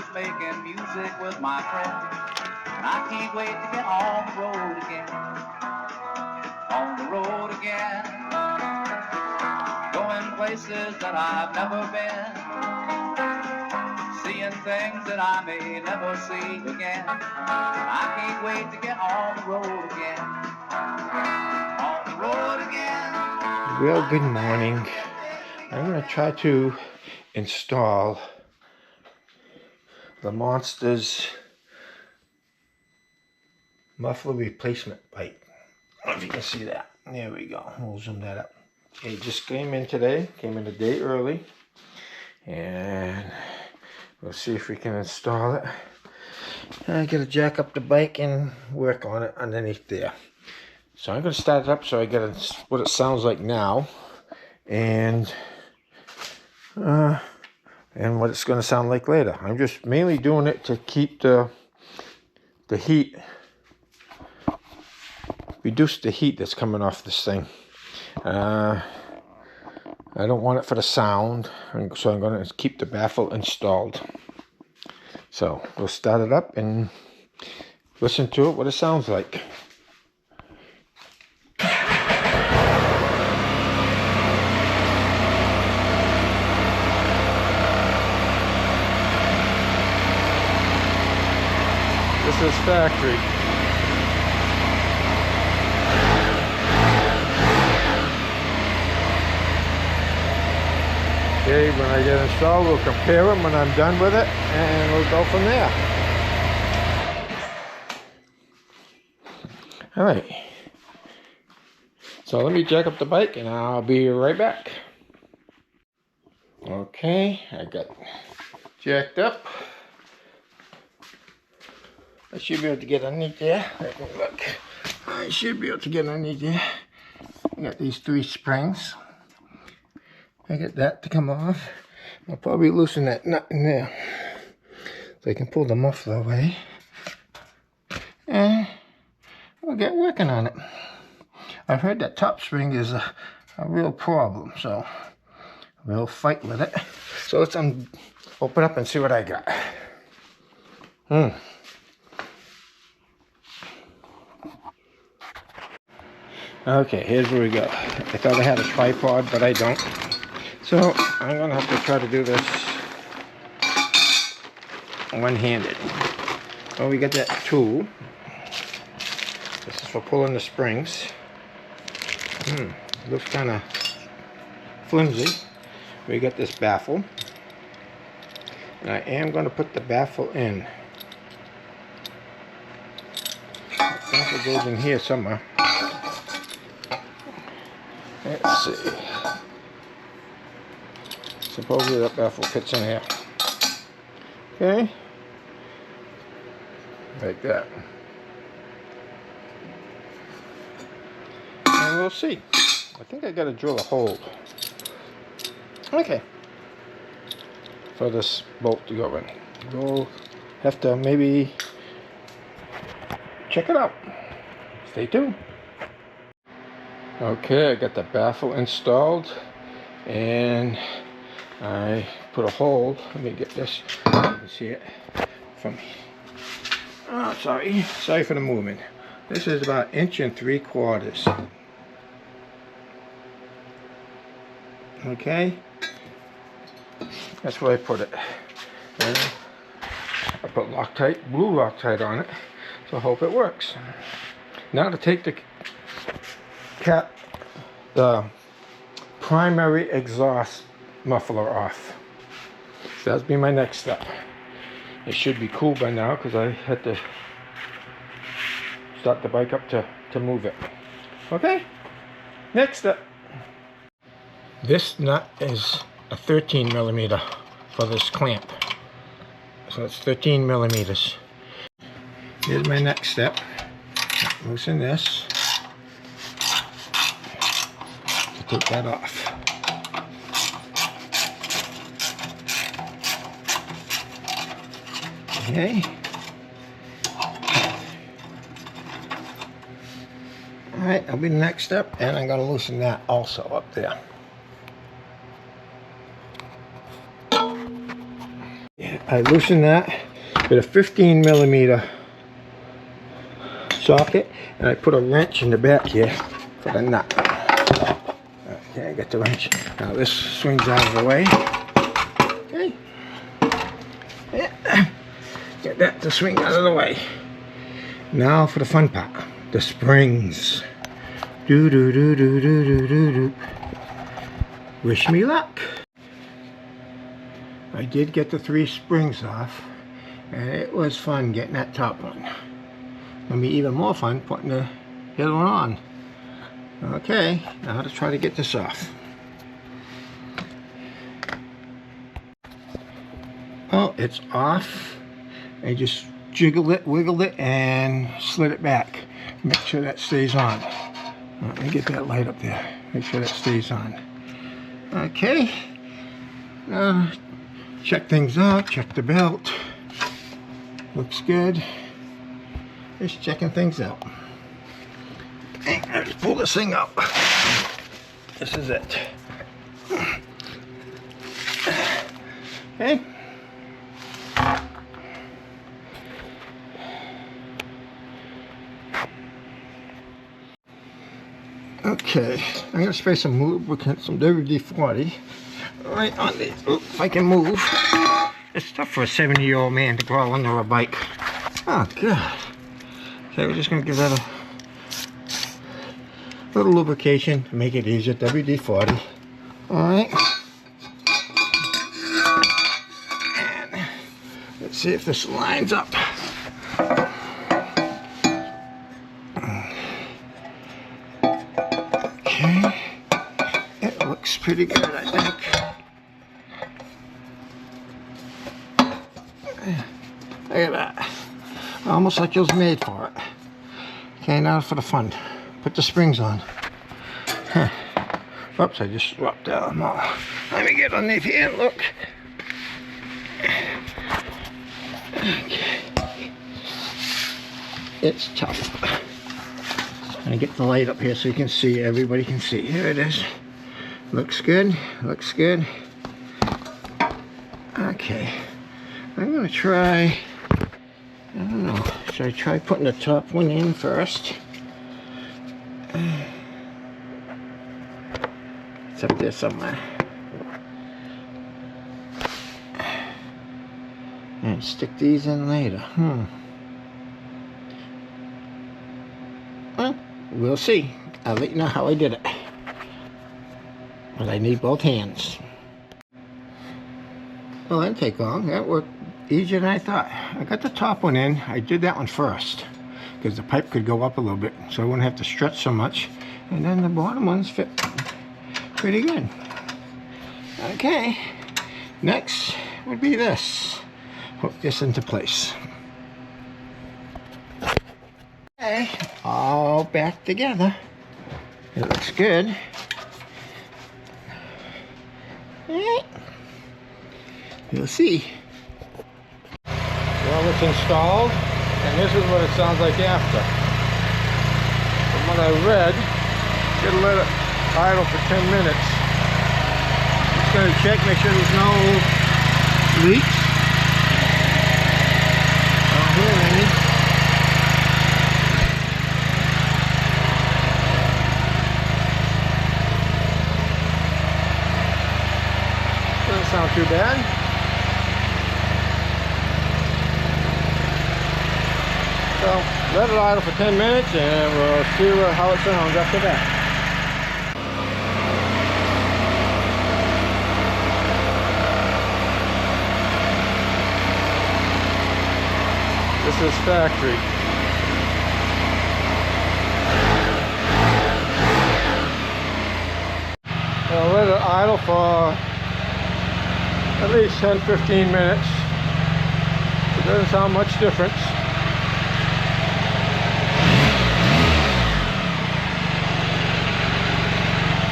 was making music with my friends, and I can't wait to get on the road again. On the road again, going places that I've never been, seeing things that I may never see again. I can't wait to get on the road again. On the road again. Well, good morning. I'm going to try to install the Monster's muffler replacement pipe. I don't know if you can see that. There we go. We'll zoom that up. Okay, just came in today. Came in a day early. And we'll see if we can install it. I gotta jack up the bike and work on it underneath there. So I'm gonna start it up so I get what it sounds like now, and what it's gonna sound like later. I'm just mainly doing it to keep the heat, reduce the heat that's coming off this thing. I don't want it for the sound, so I'm gonna keep the baffle installed. So we'll start it up and listen to it, what it sounds like. This is factory. Okay, when I get installed, we'll compare them when I'm done with it, and we'll go from there. All right. So let me jack up the bike, and I'll be right back. Okay, I got jacked up. I should be able to get underneath there. Look, I should be able to get underneath there. I got these 3 springs. I get that to come off. I'll probably loosen that nut in there so I can pull the muffler away. And we'll get working on it. I've heard that top spring is a real problem, so we'll fight with it. So let's open up and see what I got. Okay, here's where we go. I thought I had a tripod, but I don't. So I'm gonna have to try to do this one-handed. Well, we got that tool. This is for pulling the springs. Looks kind of flimsy. We got this baffle. And I am going to put the baffle in. The baffle goes in here somewhere. Let's see. Supposedly that baffle fits in here. Okay. Like that. And we'll see. I think I gotta drill a hole. Okay. For this bolt to go in. We'll have to maybe check it out. Stay tuned. Okay, I got the baffle installed, and I put a hole. Let me get this. You can see it from me. Oh, sorry for the movement. This is about 1 3/4 inches. Okay, that's where I put it. And I put Loctite, blue Loctite on it, so I hope it works. Now to take the primary exhaust muffler off. So that'll be my next step. It should be cool by now because I had to start the bike up to move it. Okay, next step. This nut is a 13mm for this clamp. So it's 13 millimeters. Here's my next step. Loosen this. Take that off. Okay. Alright, that'll be the next step, and I'm going to loosen that also up there. Yeah, I loosened that with a 15mm socket, and I put a wrench in the back here for the nut. Okay, I got the wrench. Now this swings out of the way. Okay. Yeah. Get that to swing out of the way. Now for the fun part, the springs. Do do do do do do do do. Wish me luck. I did get the 3 springs off, and it was fun getting that top one. Gonna be even more fun putting the other one on. Okay, now to try to get this off. Oh, it's off. I just jiggled it, wiggled it, and slid it back. Make sure that stays on. Let me get that light up there. Make sure that stays on. Okay. Check things out. Check the belt. Looks good. Just checking things out. Let's pull this thing up. This is it. Okay. Okay, I'm going to spray some lubricant, some WD-40, right on the, if I can move. It's tough for a 70-year-old man to crawl under a bike. Oh, God. Okay, we're just going to give that a little lubrication to make it easier, WD-40. Alright. And let's see if this lines up. Okay, it looks pretty good, I think. Look at that. Almost like it was made for it. Okay, now for the fun. Put the springs on. Huh. Oops, I just swapped out them all. Let me get underneath here and look. Okay. It's tough. I'm gonna get the light up here so you can see, everybody can see. Here it is. Looks good, looks good. Okay, I'm gonna try, I don't know, should I try putting the top one in first? It's up there somewhere. And stick these in later. Well, we'll see. I'll let you know how I did it. But I need both hands. Well, that didn't take long. That worked easier than I thought. I got the top one in. I did that one first because the pipe could go up a little bit so I wouldn't have to stretch so much. And then the bottom ones fit pretty good. Okay. Next would be this. Hook this into place. Okay, all back together. It looks good. Alright. You'll see. Well, it's installed, and this is what it sounds like after. From what I read, you gotta let it idle for 10 minutes. Just gonna check, make sure there's no leaks. Oh, here, maybe. Doesn't sound too bad. So let it idle for 10 minutes and we'll see how it sounds after that. This is factory. I'll let it idle for at least 10-15 minutes. It doesn't sound much difference.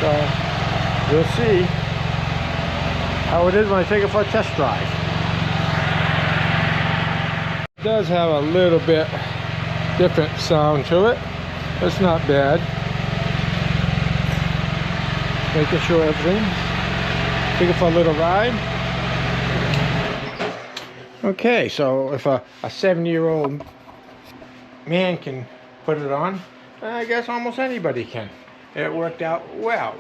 So we'll see how it is when I take it for a test drive. It does have a little bit different sound to it. It's not bad. Making sure everything. Take it for a little ride. Okay, so if a 70-year-old man can put it on, I guess almost anybody can. It worked out well.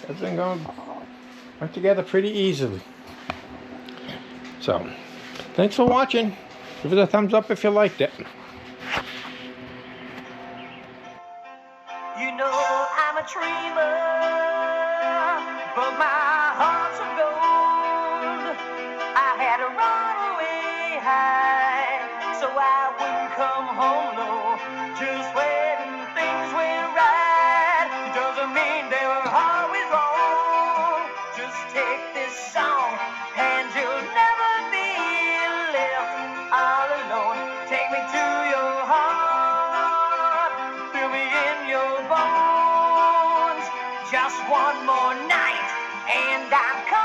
Everything going right together pretty easily. So, thanks for watching. Give it a thumbs up if you liked it. You know I'm a dreamer, but my heart's of gold. I had to run away high, so I wouldn't come home low. Just when things went right, doesn't mean they were always wrong. Just take this song, and you'll never be left all alone. Take me to your heart, feel me in your bones. Just one more night, and I'm coming.